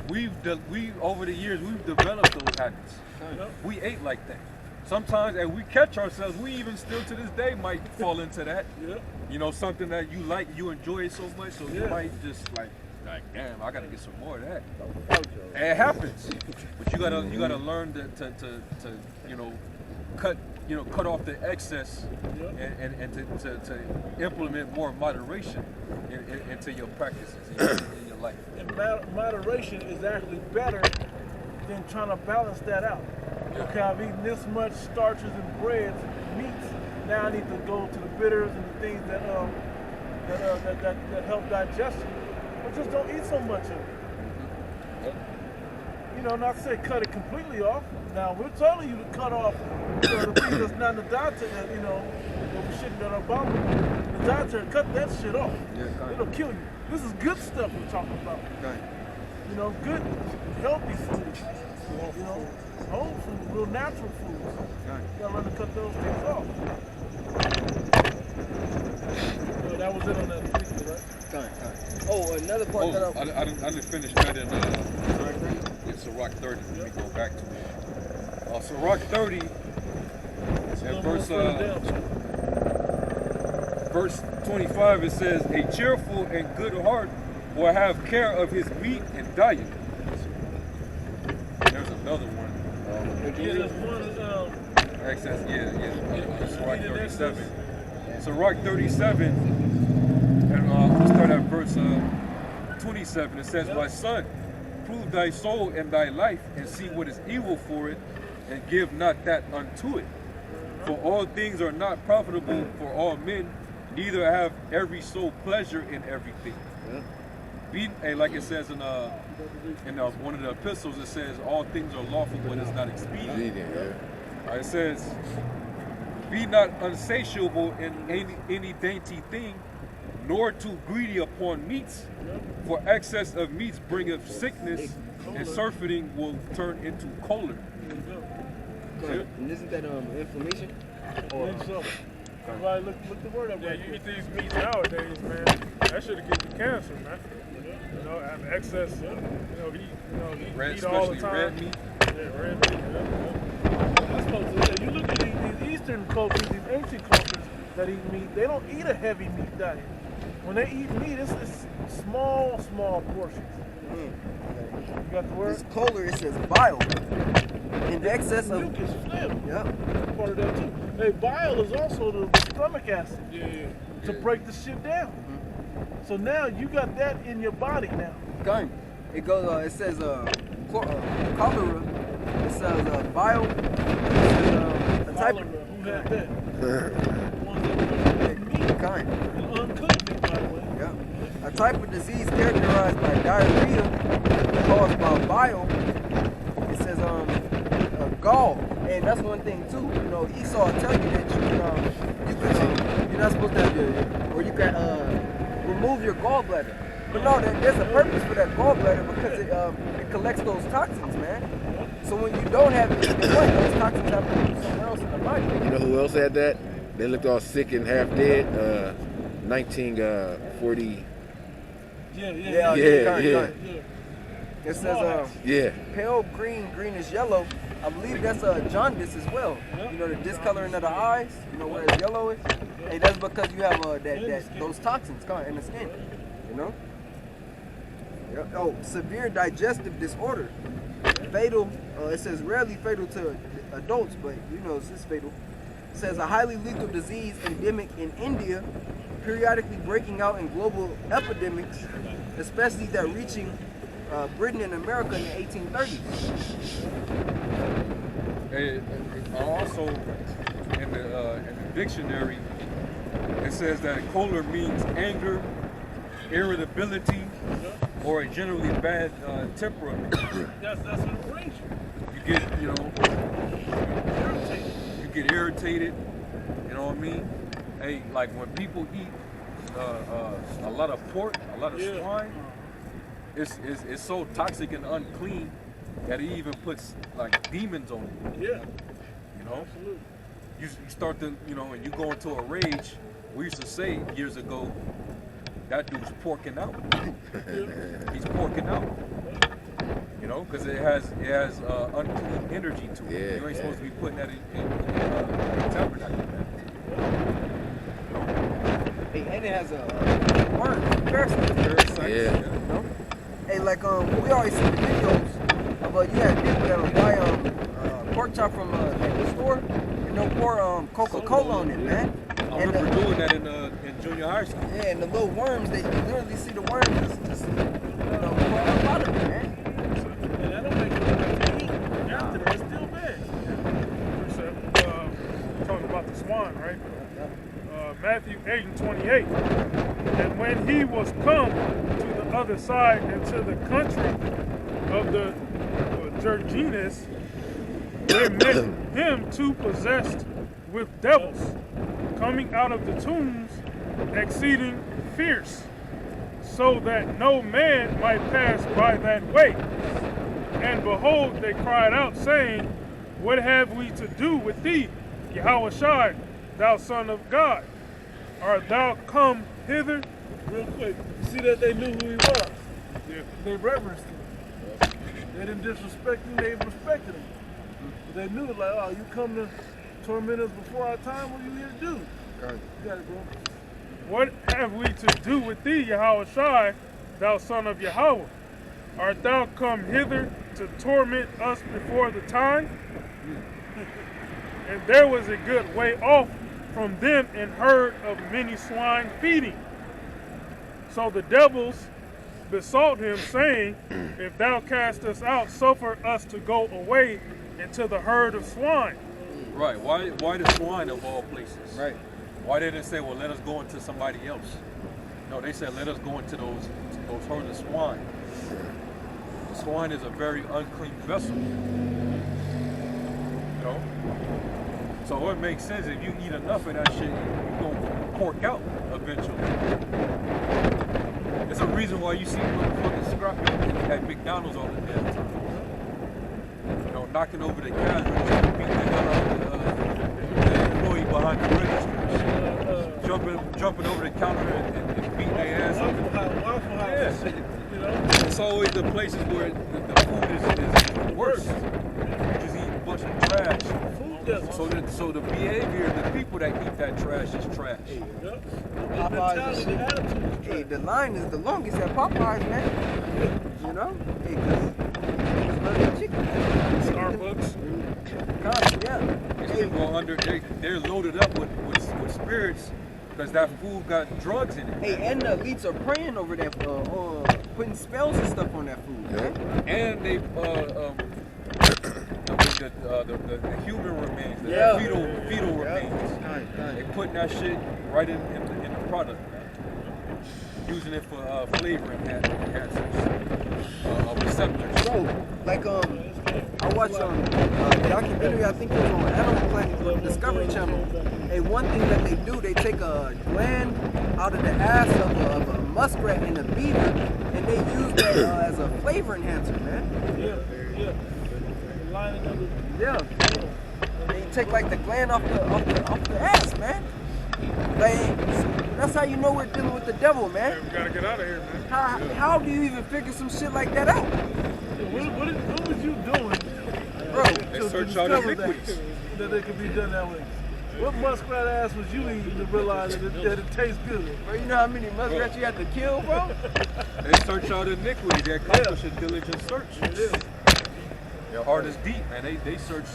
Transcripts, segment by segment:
we over the years we've developed those habits. We ate like that. Sometimes, and we catch ourselves. We even still to this day might fall into that. You know, something that you like, you enjoy it so much, so you might just like damn, I gotta get some more of that. And it happens, but you gotta learn to cut off the excess and to implement more moderation into your practices in your life. And moderation is actually better than trying to balance that out. Okay, I've eaten this much starches and breads, meats. Now I need to go to the bitters and the things that help digestion. But just don't eat so much of it. You know, not to say cut it completely off. Now we're telling you to cut off the things that's not in the dietary, that the shit that are abominable. The dietary, cut that shit off. It'll kill you. This is good stuff we're talking about. You know, good, healthy foods. You know, whole food, real natural foods. You gotta learn to cut those things off. So that was it on that picture, right? Oh, another part that I didn't finish that in Sirach 30. Let me go back to it. Sirach 30, and verse 25, it says, "A cheerful and good heart will have care of his meat and diet." There's another one. There's one. Excess, Sirach 37. Sirach 37, and we'll start at verse 27. It says, "My son, prove thy soul and thy life, and see what is evil for it, and give not that unto it. For all things are not profitable for all men, neither have every soul pleasure in everything." Like it says in one of the epistles, it says, "All things are lawful, but it's not expedient." It says, "Be not unsatiable in any dainty thing, nor too greedy upon meats, for excess of meats bringeth sickness, and surfeiting will turn into choler." And isn't that inflammation? Or so. Everybody look the word up. Yeah, you eat these meats nowadays, man. That should give you cancer, man. You know, have excess. Eat all the time. Red meat. Yeah, red meat. That's supposed to. You look at these Eastern cultures, these ancient cultures that eat meat. They don't eat a heavy meat diet. When they eat meat, it's small portions. You got the word? It's choler. It says bile. In excess of mucus, phlegm. Yeah. Part of that too. Hey, bile is also the stomach acid. To break the shit down. So now you got that in your body now. Gun. It goes. It says cholera. It says bile. A type. Who had that? Ones that meat. Kind. Uncooked meat, by the way. Yeah. A type of disease characterized by diarrhea caused by bile. It says gall, and that's one thing too. You know, Esau will tell you that you're not supposed to have or you can remove your gallbladder. But no, there's a purpose for that gallbladder because it collects those toxins, man. So when you don't have it in your body, those toxins have to go somewhere else in the body. You know who else had that? They looked all sick and half dead. 1940. Yeah. It says pale green, greenish yellow. I believe that's jaundice as well. You know, the discoloring of the eyes. You know where it's yellow is. Hey, that's because you have those toxins in the skin. You know. Oh, severe digestive disorder. Fatal. It says rarely fatal to adults, but you know it's fatal. It says a highly lethal disease endemic in India, periodically breaking out in global epidemics, especially that reaching Britain and America in the 1830s. Also, in the dictionary, it says that choler means anger, irritability, or a generally bad temperament. That's what it brings you. You get irritated. You know what I mean? Hey, like when people eat a lot of pork, a lot of swine. It's so toxic and unclean that it even puts like demons on you. Yeah. You know? Absolutely. You start to, and you go into a rage. We used to say years ago, that dude's porking out. He's porking out. know, because it has unclean energy to it. Yeah, You ain't supposed to be putting that in the tabernacle, man. Hey, and it has a worm, parasite. Yeah. You know? Hey, like we always see the videos of you have people that'll buy pork chop from the store and they'll pour Coca-Cola on it, man. I remember doing that in junior high school. Yeah, and the little worms, you literally see the worms just crawling up out of it, man. And that don't make it like to eat. After that, it's still bad. Talking about the swan, right? Matthew 8:28. And when he was come to the other side into the country of the Gergenes, there met him two possessed with devils, coming out of the tombs, exceeding fierce, so that no man might pass by that way. And behold, they cried out, saying, What have we to do with thee, Yahushua, thou Son of God? Art thou come hither? Real quick, see that they knew who he was. Yeah. They reverenced him. They didn't disrespect him, they respected him. They knew, like, oh, you come to torment us before our time, what are you here to do? You got it, bro. What have we to do with thee, Yahushua, thou Son of Yahweh? Art thou come hither to torment us before the time? And there was a good way off from them and herd of many swine feeding. So the devils besought him, saying, If thou cast us out, suffer us to go away into the herd of swine. Right. Why the swine of all places? Right. Why didn't they say, well, let us go into somebody else? No, they said, let us go into those herds of swine. The swine is a very unclean vessel. You know? So it makes sense if you eat enough of that shit, you're going to pork out eventually. It's a reason why you see motherfucking scrapping at McDonald's all the damn time. You know, knocking over the cash register, beating the hell out of the employee behind the register. Jumping over the counter and beating their ass up. Waffle House Yeah. shit, you know? It's always the places where the food is worse. You just eat a bunch of trash. Food devils. So the behavior of the people that eat that trash is trash. Yep. The Popeyes mentality, the attitude is Hey, trash. the line is the longest at Popeyes, man. You know? Hey, it's better than chicken. Starbucks. Yeah. These people are they're loaded up with spirits because that food got drugs in it. Hey, and the elites are praying over that, putting spells and stuff on that food, man. And they the human remains, the fetal remains. They putting that shit right in the product, man. Using it for flavor enhancers, receptors. Bro, like I watched a documentary, I think it was on Animal Planet Discovery Channel. Hey, one thing that they do, they take a gland out of the ass of a muskrat and a beaver, and they use that as a flavor enhancer, man. Yeah. Lining up the Yeah. They take like the gland off the ass, man. Like, that's how you know we're dealing with the devil, Hey, man. we gotta get out of here, man. How do you even figure some shit like that out? What was you doing, Bro, They to search out discover iniquities. that it could be done that way? What muskrat ass was you eating to realize that it tastes good? bro, you know how many muskrats you have to kill, bro? They search out iniquity. They accomplish a diligent search. Their heart is deep, man. They search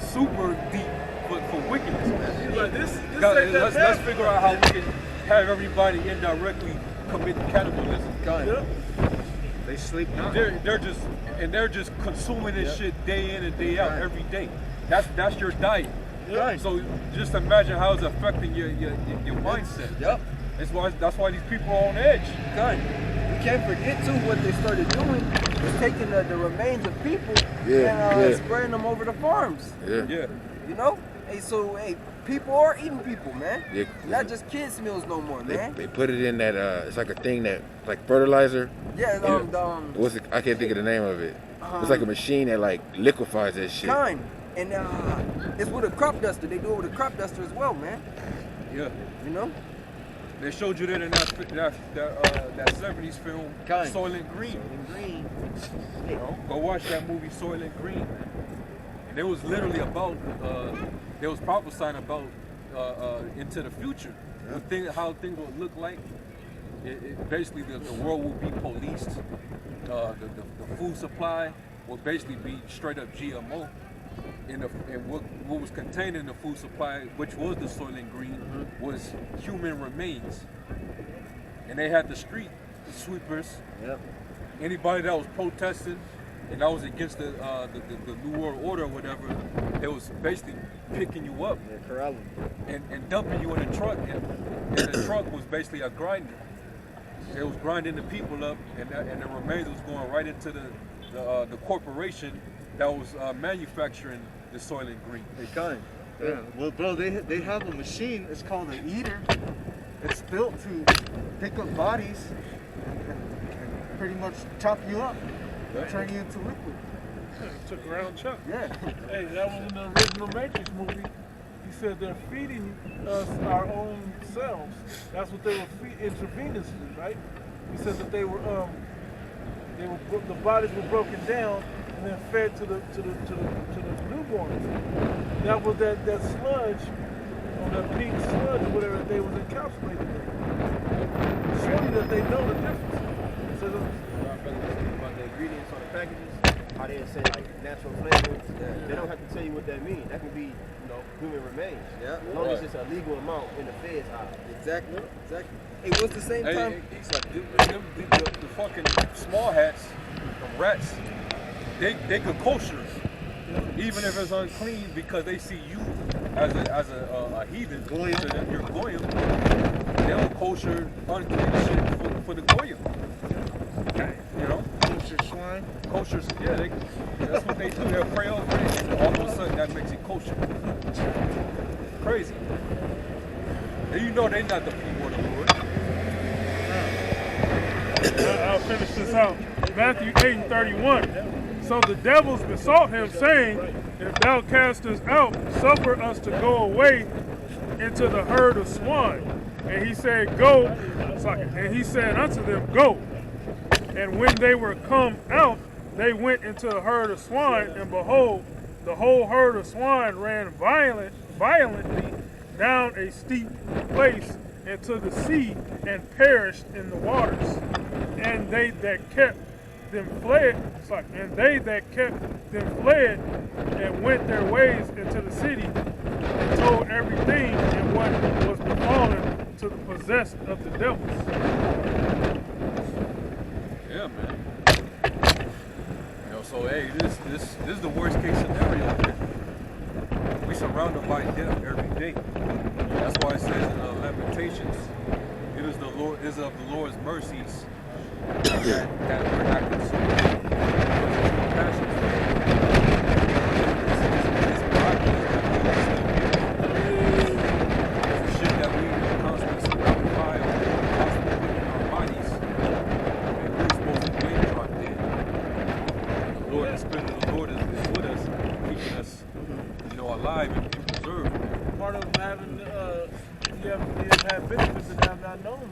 super deep for wickedness, man. Like this Let's figure out how we can have everybody indirectly commit cannibalism. Yep. They sleep now. They're just consuming this shit day in and day out every day. That's your diet. Yep. So just imagine how it's affecting your mindset. Yep. That's why these people are on edge. Done. We can't forget too what they started doing was taking the remains of people and spraying them over the farms. Yeah. Yeah. You know? Hey, people are eating people, man. Yeah. Not just kids' meals no more, man. They put it in that it's like a thing that like fertilizer. Yeah, What's it? I can't think of the name of it. It's like a machine that like liquefies that shit. kind. And it's with a crop duster. They do it with a crop duster as well, man. Yeah. You know? They showed you that in that 70s film, Soylent Green. You know, go watch that movie Soylent Green, man. And it was literally about, they was prophesying about into the future, how things will look like. Basically, the world will be policed. The food supply will basically be straight up GMO. And what was contained in the food supply, which was the Soylent Green, was human remains. And they had the street sweepers. Anybody that was protesting and that was against the New World Order or whatever, they was basically picking you up and dumping you in a truck. And the truck was basically a grinder. It was grinding the people up, and the remains was going right into the corporation that was manufacturing the Soylent Green. Yeah. Well, bro, they have a machine. It's called an eater. It's built to pick up bodies and pretty much chop you up and turn you into liquid. It's a ground chuck. Yeah. Hey, that was in the original Matrix movie. He said they're feeding us our own selves. That's what they were feeding intravenously, right? He said that the bodies were broken down and then fed to the newborns. That was that sludge, or that pink sludge, or whatever they was encapsulated in. Showing that they know the difference. So about the ingredients on the packages, how they say like natural flavors, they don't have to tell you what that means. That can be, human remains. Yeah. As long as it's a legal amount in the Fed's eye. Exactly. Hey, what's the same time? The fucking small hats, the rats, they could kosher it, even if it's unclean, because they see you as a heathen. So that you're goyim. They'll kosher unclean shit for the goyim. You know? kosher swine. Kosher, yeah, that's what they do. They'll pray over it, and all of a sudden that makes it kosher. Crazy. And you know they're not the people of the Lord. I'll finish this out. Matthew 8:31. So the devils besought him, saying, if thou cast us out, suffer us to go away into the herd of swine. And he said, go. And he said unto them, go. And when they were come out, they went into a herd of swine, and behold, the whole herd of swine ran violently down a steep place into the sea and perished in the waters. And they that kept them fled, and went their ways into the city and told everything and what was befallen to the possessed of the devils. Yeah, man. So hey, this is the worst case scenario, man. We surrounded by death every day. That's why it says in Lamentations, it is of the Lord's mercies that we're not consumed. Because his compassions for us. It's miraculous that we still here. It's the shit that we constantly surrounded by, or constantly putting in our bodies, and we're supposed to be dropped dead. The Lord, the Spirit of the Lord is with us, keeping us, alive and preserved. Part of having, you have had benefits that have not known.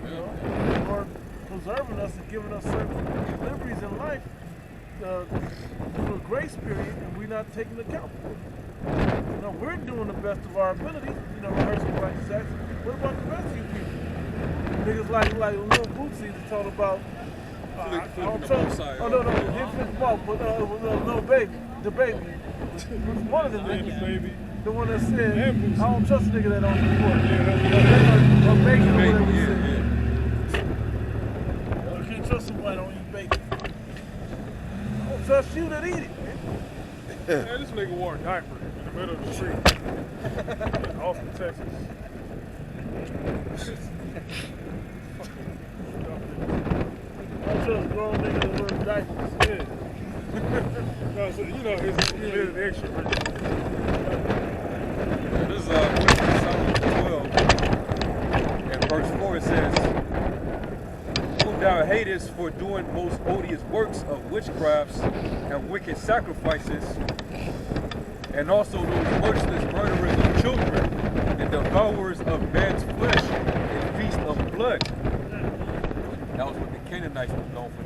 You know, the Lord preserving us and giving us certain liberties in life through a grace period, and we're not taking account for it. We're doing the best of our ability, rehearsing like sex. What about the rest of you people? Niggas like Lil Bootsy that talk about flipping the ball side. Oh no, he flipped the ball, but Lil Baby, the baby. One of them niggas, baby. the one that said, I don't trust a nigga that on the court. Or bacon or whatever he said. You can't trust somebody that don't eat bacon. I don't trust you that eat it, man. Man, this nigga wore a diaper in the middle of the street in Austin, Texas. I don't trust grown niggas that wear diapers. Yeah. No, so, his extra. This is Psalm 12, and verse 4 it says, whom thou hatest for doing most odious works of witchcrafts and wicked sacrifices, and also those merciless murderers of children and devourers of man's flesh, blood. That was what the Canaanites was known for.